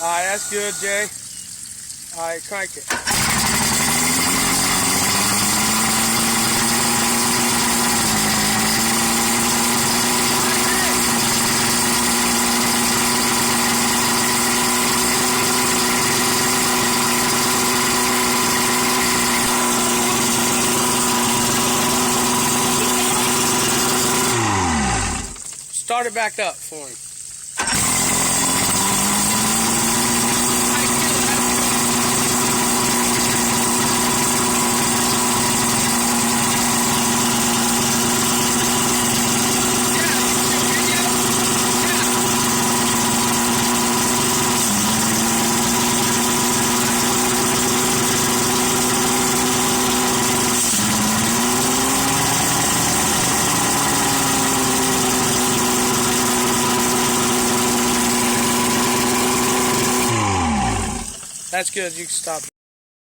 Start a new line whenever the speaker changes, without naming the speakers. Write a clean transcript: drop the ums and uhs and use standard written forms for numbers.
Alright, that's good, Jay. Alright, crank it. Start it back up for him. That's good. You can stop.